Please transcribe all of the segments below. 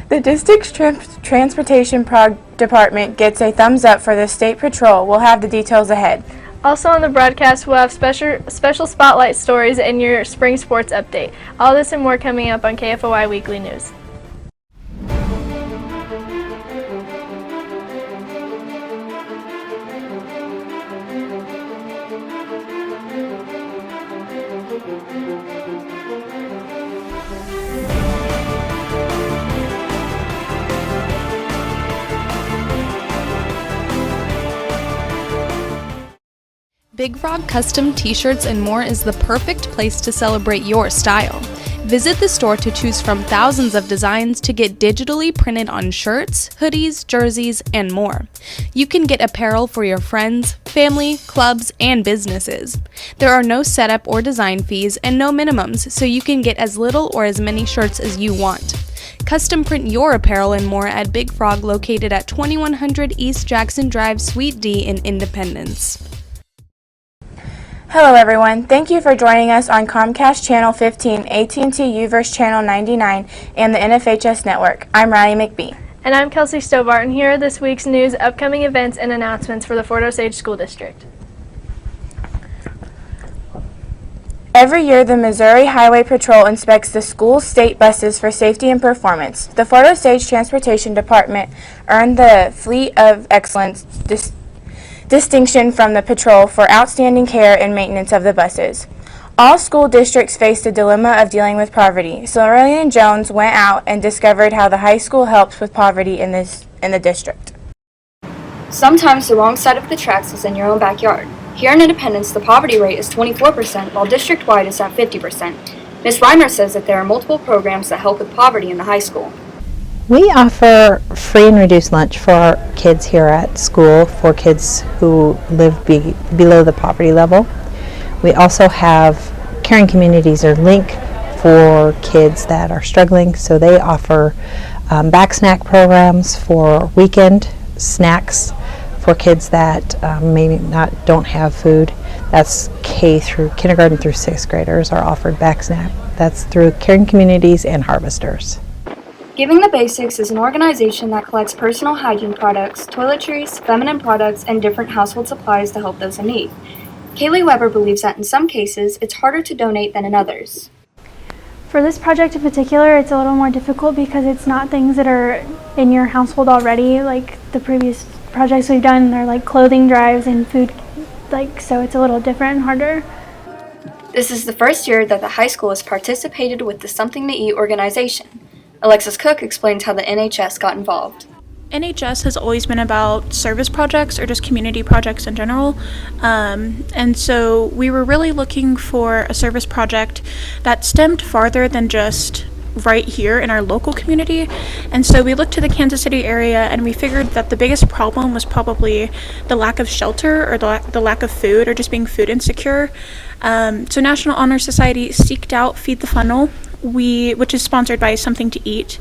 The district's transportation department gets a thumbs up for the state patrol. We'll have the details ahead. Also on the broadcast, we'll have special spotlight stories and your spring sports update. All this and more coming up on KFOI Weekly News. Big Frog Custom T-shirts and more is the perfect place to celebrate your style. Visit the store to choose from thousands of designs to get digitally printed on shirts, hoodies, jerseys, and more. You can get apparel for your friends, family, clubs, and businesses. There are no setup or design fees and no minimums, so you can get as little or as many shirts as you want. Custom print your apparel and more at Big Frog, located at 2100 East Jackson Drive, Suite D in Independence. Hello everyone, thank you for joining us on Comcast Channel 15, AT&T UVerse Channel 99, and the NFHS Network. I'm Riley McBee. And I'm Kelsey Stobart, and here are this week's news, upcoming events, and announcements for the Fort Osage School District. Every year, the Missouri Highway Patrol inspects the school state buses for safety and performance. The Fort Osage Transportation Department earned the Fleet of Excellence distinction from the patrol for outstanding care and maintenance of the buses. All school districts face the dilemma of dealing with poverty. So Lillian Jones went out and discovered how the high school helps with poverty in the district. Sometimes the wrong side of the tracks is in your own backyard. Here in Independence, the poverty rate is 24%, while district-wide is at 50%. Ms. Reimer says that there are multiple programs that help with poverty in the high school. We offer free and reduced lunch for our kids here at school for kids who live below the poverty level. We also have Caring Communities or LINK for kids that are struggling, so they offer back snack programs for weekend snacks for kids that maybe don't have food. That's kindergarten through 6th graders are offered back snack. That's through Caring Communities and Harvesters. Giving the Basics is an organization that collects personal hygiene products, toiletries, feminine products, and different household supplies to help those in need. Kaylee Weber believes that in some cases, it's harder to donate than in others. For this project in particular, it's a little more difficult because it's not things that are in your household already, like the previous projects we've done. They're like clothing drives and food, so it's a little different and harder. This is the first year that the high school has participated with the Something to Eat organization. Alexis Cook explains how the NHS got involved. NHS has always been about service projects or just community projects in general. And so we were really looking for a service project that stemmed farther than just right here in our local community. And so we looked to the Kansas City area and we figured that the biggest problem was probably the lack of shelter or the lack of food or just being food insecure. So National Honor Society seeked out Feed the Funnel, which is sponsored by Something to Eat.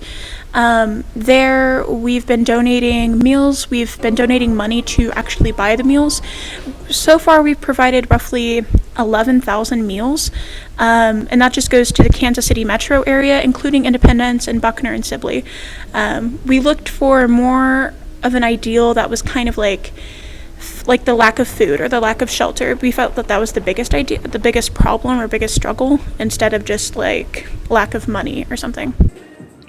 There we've been donating meals, we've been donating money to actually buy the meals. So far we've provided roughly 11,000 meals, and that just goes to the Kansas City metro area, including Independence and Buckner and Sibley. We looked for more of an ideal that was kind of like the lack of food or the lack of shelter. We felt that was the biggest problem or biggest struggle, instead of just like lack of money or something.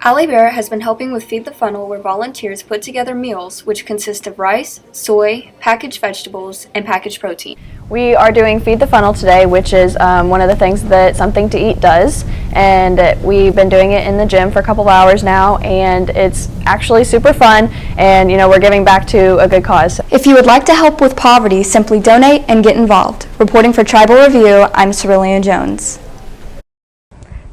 Allie Bear has been helping with Feed the Funnel, where volunteers put together meals which consist of rice, soy, packaged vegetables, and packaged protein. We are doing Feed the Funnel today, which is one of the things that Something to Eat does, and we've been doing it in the gym for a couple of hours now, and it's actually super fun, and we're giving back to a good cause. If you would like to help with poverty, simply donate and get involved. Reporting for Tribal Review, I'm Cerulean Jones.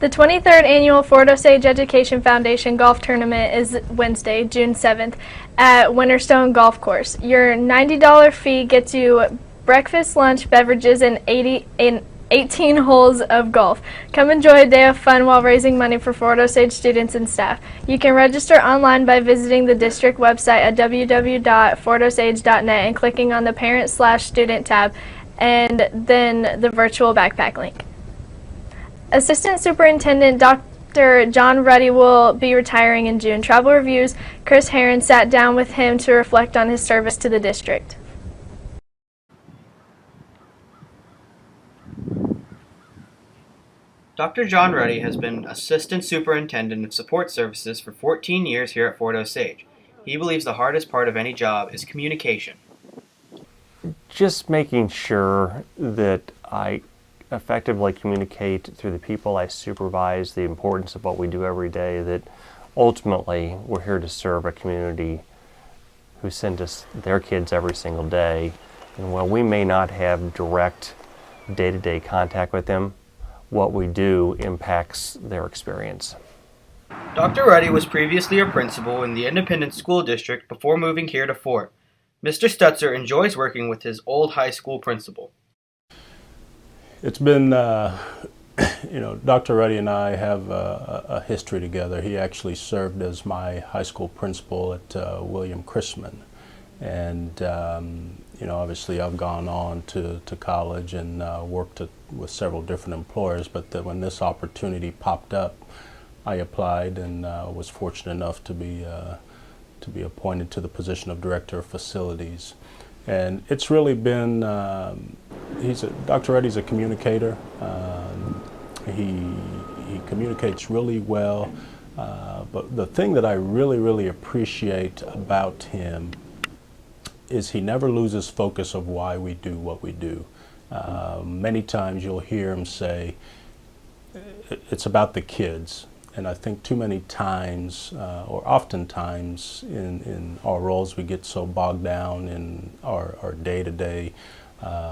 The 23rd Annual Fort Osage Education Foundation Golf Tournament is Wednesday, June 7th at Winterstone Golf Course. Your $90 fee gets you breakfast, lunch, beverages, and 18 holes of golf. Come enjoy a day of fun while raising money for Fort Osage students and staff. You can register online by visiting the district website at www.fortosage.net and clicking on the Parent/Student tab, and then the virtual backpack link. Assistant Superintendent Dr. John Ruddy will be retiring in June. Travel Review's Chris Herron sat down with him to reflect on his service to the district. Dr. John Ruddy has been Assistant Superintendent of Support Services for 14 years here at Fort Osage. He believes the hardest part of any job is communication. Just making sure that I effectively communicate through the people I supervise the importance of what we do every day, that ultimately we're here to serve a community who send us their kids every single day. And while we may not have direct day-to-day contact with them, what we do impacts their experience. Dr. Ruddy was previously a principal in the Independent School District before moving here to Fort. Mr. Stutzer enjoys working with his old high school principal. It's been, Dr. Ruddy and I have a history together. He actually served as my high school principal at William Chrisman. And, obviously I've gone on to college and worked with several different employers, but when this opportunity popped up, I applied and was fortunate enough to be appointed to the position of Director of Facilities. And it's really been, Dr. Ruddy's a communicator. He communicates really well, but the thing that I really appreciate about him is he never loses focus of why we do what we do. Many times you'll hear him say, it's about the kids. And I think too many times, or oftentimes in our roles, we get so bogged down in our day-to-day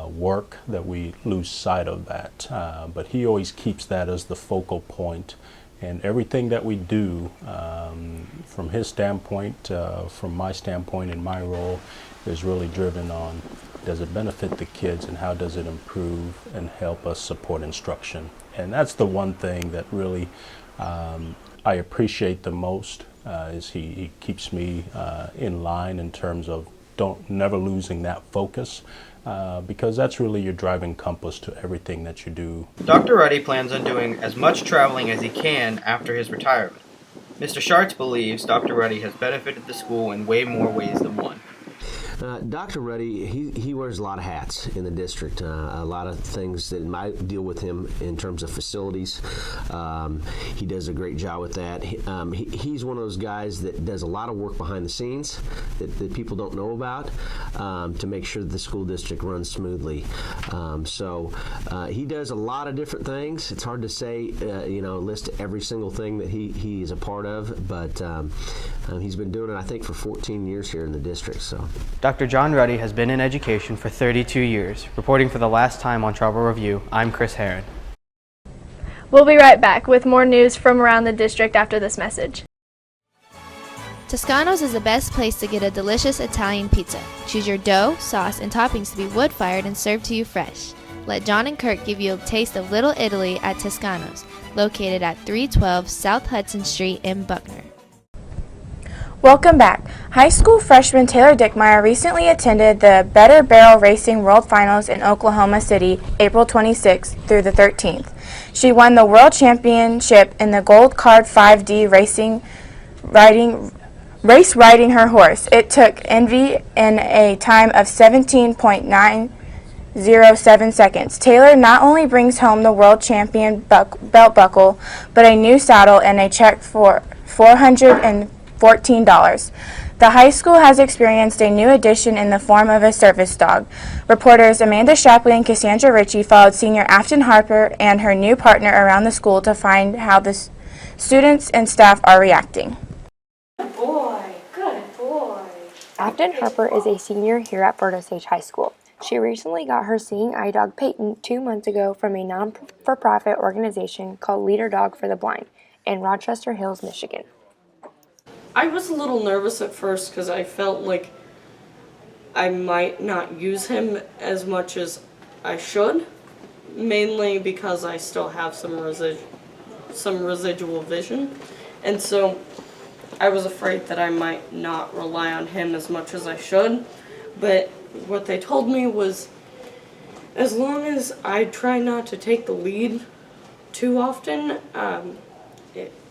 work that we lose sight of that. But he always keeps that as the focal point. And everything that we do, from his standpoint, from my standpoint in my role, is really driven on, does it benefit the kids and how does it improve and help us support instruction? And that's the one thing that really I appreciate the most, is he keeps me in line in terms of never losing that focus, because that's really your driving compass to everything that you do. Dr. Ruddy plans on doing as much traveling as he can after his retirement. Mr. Schartz believes Dr. Ruddy has benefited the school in way more ways than one. Dr. Ruddy, he wears a lot of hats in the district. A lot of things that might deal with him in terms of facilities. He does a great job with that. He's one of those guys that does a lot of work behind the scenes that people don't know about, to make sure that the school district runs smoothly. So he does a lot of different things. It's hard to say, list every single thing that he is a part of, but he's been doing it, I think, for 14 years here in the district. So. Dr. John Ruddy has been in education for 32 years. Reporting for the last time on Travel Review, I'm Chris Herron. We'll be right back with more news from around the district after this message. Toscano's is the best place to get a delicious Italian pizza. Choose your dough, sauce, and toppings to be wood-fired and served to you fresh. Let John and Kirk give you a taste of Little Italy at Toscano's, located at 312 South Hudson Street in Buckner. Welcome back. High school freshman Taylor Dickmeyer recently attended the Better Barrel Racing World Finals in Oklahoma City, April 26th through the 13th. She won the World Championship in the Gold Card 5D race riding her horse. It took Envy in a time of 17.907 seconds. Taylor not only brings home the world champion belt buckle, but a new saddle and a check for $414. The high school has experienced a new addition in the form of a service dog. Reporters Amanda Shapley and Cassandra Ritchie followed senior Afton Harper and her new partner around the school to find how the students and staff are reacting. Good boy, good boy. Afton Harper is a senior here at Fort Osage High School. She recently got her seeing eye dog Peyton 2 months ago from a non-for-profit organization called Leader Dog for the Blind in Rochester Hills, Michigan. I was a little nervous at first because I felt like I might not use him as much as I should, mainly because I still have some residual vision, and so I was afraid that I might not rely on him as much as I should. But what they told me was, as long as I try not to take the lead too often,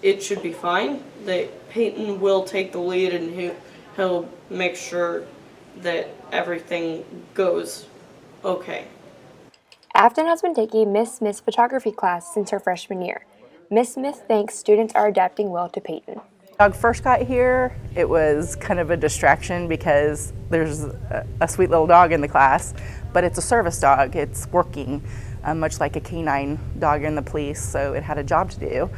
it should be fine. That Peyton will take the lead, and he'll make sure that everything goes okay. Afton has been taking Miss Smith's photography class since her freshman year. Miss Smith thinks students are adapting well to Peyton. Dog first got here, it was kind of a distraction because there's a sweet little dog in the class, but it's a service dog. It's working, much like a canine dog in the police, so it had a job to do.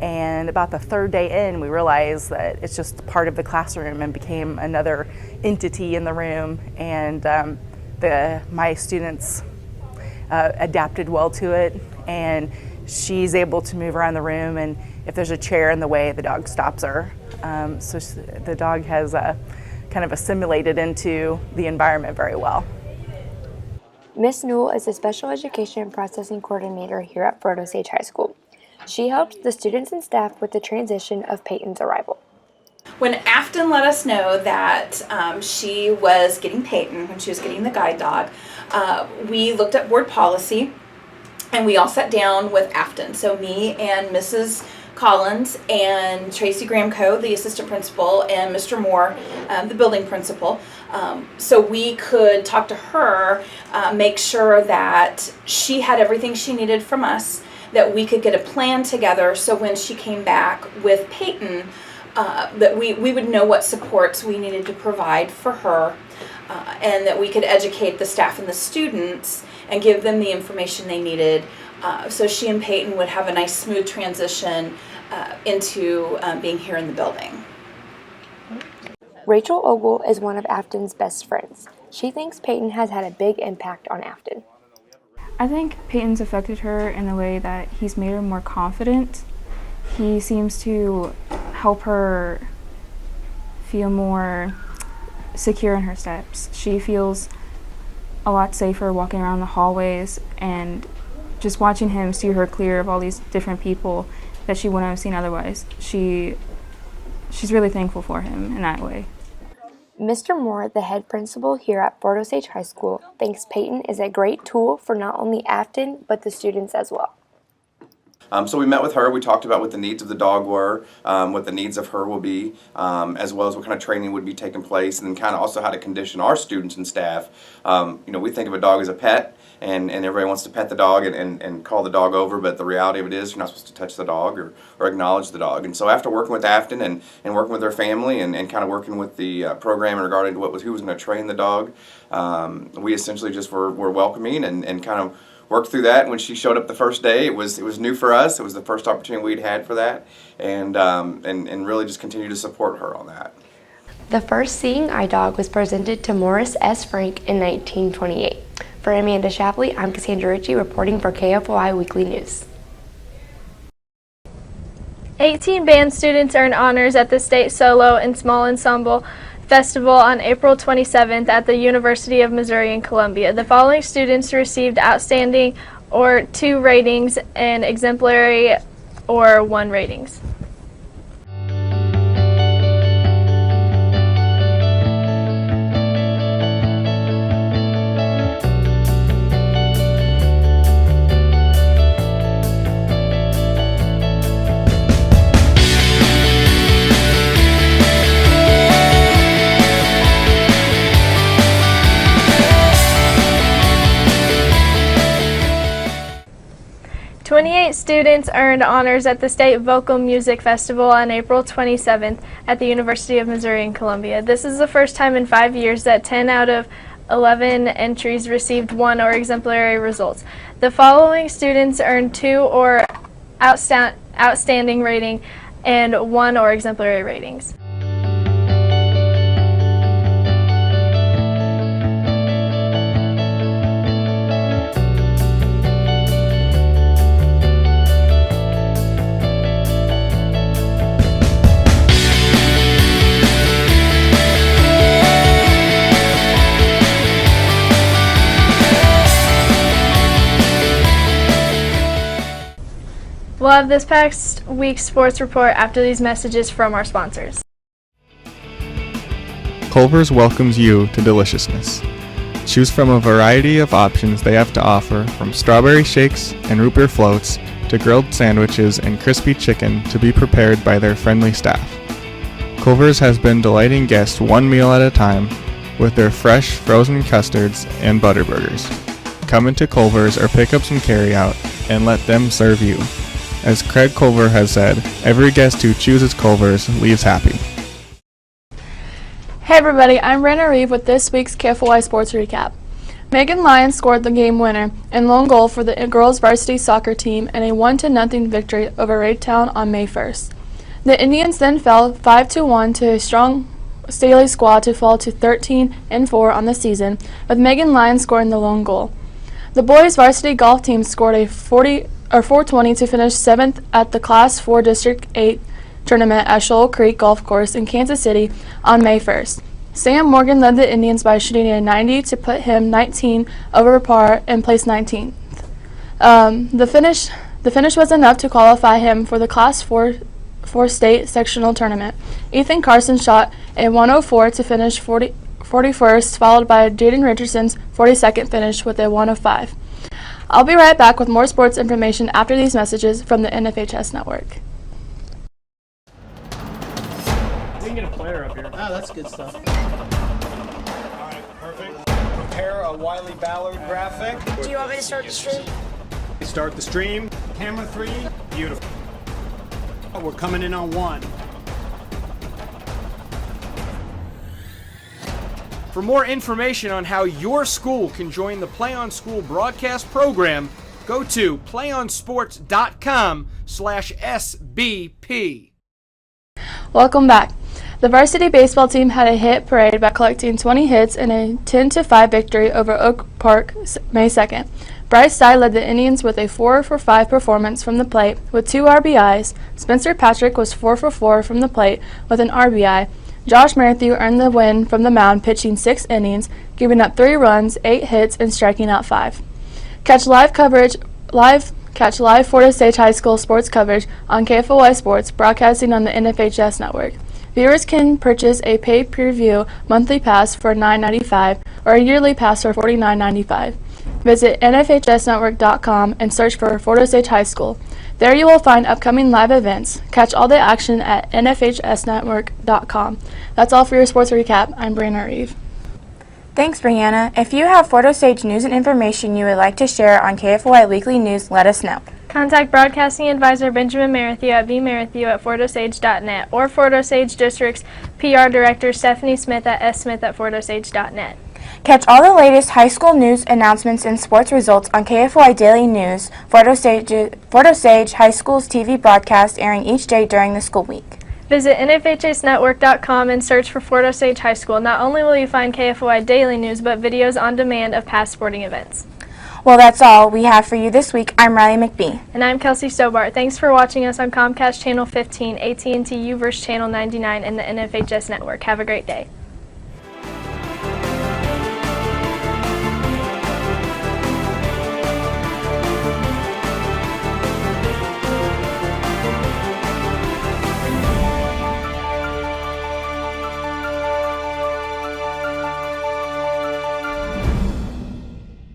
And about the third day in, we realized that it's just part of the classroom and became another entity in the room. And my students adapted well to it, and she's able to move around the room, and if there's a chair in the way, the dog stops her. So the dog has kind of assimilated into the environment very well. Miss Newell is a special education processing coordinator here at Fort Osage High School. She helped the students and staff with the transition of Peyton's arrival. When Afton let us know that she was getting Peyton, when she was getting the guide dog, we looked at board policy and we all sat down with Afton. So me and Mrs. Collins and Tracy Gramco, the assistant principal, and Mr. Moore, the building principal. So we could talk to her, make sure that she had everything she needed from us, that we could get a plan together so when she came back with Peyton, that we would know what supports we needed to provide for her, and that we could educate the staff and the students and give them the information they needed, so she and Peyton would have a nice smooth transition into being here in the building. Rachel Ogle is one of Afton's best friends. She thinks Peyton has had a big impact on Afton. I think Peyton's affected her in the way that he's made her more confident. He seems to help her feel more secure in her steps. She feels a lot safer walking around the hallways, and just watching him steer her clear of all these different people that she wouldn't have seen otherwise. She's really thankful for him in that way. Mr. Moore, the head principal here at Fort Osage High School, thinks Peyton is a great tool for not only Afton, but the students as well. So we met with her, we talked about what the needs of the dog were, what the needs of her will be, as well as what kind of training would be taking place, and then kind of also how to condition our students and staff. We think of a dog as a pet, and everybody wants to pet the dog and call the dog over, but the reality of it is you're not supposed to touch the dog or acknowledge the dog. And so after working with Afton and working with their family and kind of working with the program regarding who was going to train the dog, we essentially just were welcoming and kind of worked through that. When she showed up the first day, it was new for us. It was the first opportunity we'd had for that, and really just continue to support her on that. The first Seeing Eye Dog was presented to Morris S. Frank in 1928. For Amanda Shapley, I'm Cassandra Ritchie reporting for Kfoi Weekly News. 18 band students earned honors at the State Solo and Small Ensemble Festival on April 27th at the University of Missouri in Columbia. The following students received outstanding or 2 ratings and exemplary or 1 ratings. Students earned honors at the State Vocal Music Festival on April 27th at the University of Missouri in Columbia. This is the first time in 5 years that 10 out of 11 entries received 1 or exemplary results. The following students earned 2 or outstanding rating and 1 or exemplary ratings. We'll have this past week's sports report after these messages from our sponsors. Culver's welcomes you to deliciousness. Choose from a variety of options they have to offer, from strawberry shakes and root beer floats to grilled sandwiches and crispy chicken to be prepared by their friendly staff. Culver's has been delighting guests one meal at a time with their fresh frozen custards and butterburgers. Come into Culver's or pick up some carryout and let them serve you. As Craig Culver has said, every guest who chooses Culver's leaves happy. Hey everybody, I'm Brenna Reeve with this week's Kfoi Sports Recap. Megan Lyons scored the game winner and lone goal for the girls varsity soccer team in a 1-0 victory over Raytown on May 1st. The Indians then fell 5-1 to a strong Staley squad to fall to 13-4 on the season, with Megan Lyons scoring the lone goal. The boys varsity golf team scored a 420 to finish 7th at the Class 4 District 8 tournament at Shoal Creek Golf Course in Kansas City on May 1st. Sam Morgan led the Indians by shooting a 90 to put him 19 over par and placed 19th. The finish was enough to qualify him for the Class 4 state sectional tournament. Ethan Carson shot a 104 to finish 41st, followed by Jaden Richardson's 42nd finish with a 105. I'll be right back with more sports information after these messages from the NFHS network. We can get a player up here. Oh, that's good stuff. Alright, perfect. Prepare a Wiley Ballard graphic. Do you want me to start the stream? Start the stream. Camera 3. Beautiful. We're coming in on 1. For more information on how your school can join the Play on School broadcast program, go to playonsports.com/SBP. Welcome back. The varsity baseball team had a hit parade by collecting 20 hits in a 10-5 victory over Oak Park May 2nd. Bryce Dye led the Indians with a 4-for-5 performance from the plate with 2 RBIs. Spencer Patrick was 4-for-4 from the plate with an RBI. Josh Matthew earned the win from the mound, pitching 6 innings, giving up 3 runs, 8 hits, and striking out 5. Catch live Fort Osage High School sports coverage on KFOI Sports, broadcasting on the NFHS network. Viewers can purchase a pay-per-view monthly pass for $9.95 or a yearly pass for $49.95. Visit nfhsnetwork.com and search for Fort Osage High School. There you will find upcoming live events. Catch all the action at nfhsnetwork.com. That's all for your sports recap. I'm Brianna Reeve. Thanks, Brianna. If you have Fort Osage news and information you would like to share on KFOI Weekly News, let us know. Contact Broadcasting Advisor Benjamin Merrithew at bmerrithew@fortosage.net or Fort Osage District's PR Director Stephanie Smith at smith@fortosage.net. Catch all the latest high school news, announcements, and sports results on KFOI Daily News, Fort Osage High School's TV broadcast airing each day during the school week. Visit nfhsnetwork.com and search for Fort Osage High School. Not only will you find KFOI Daily News, but videos on demand of past sporting events. Well, that's all we have for you this week. I'm Riley McBee. And I'm Kelsey Stobart. Thanks for watching us on Comcast Channel 15, AT&T UVerse Channel 99, and the NFHS Network. Have a great day.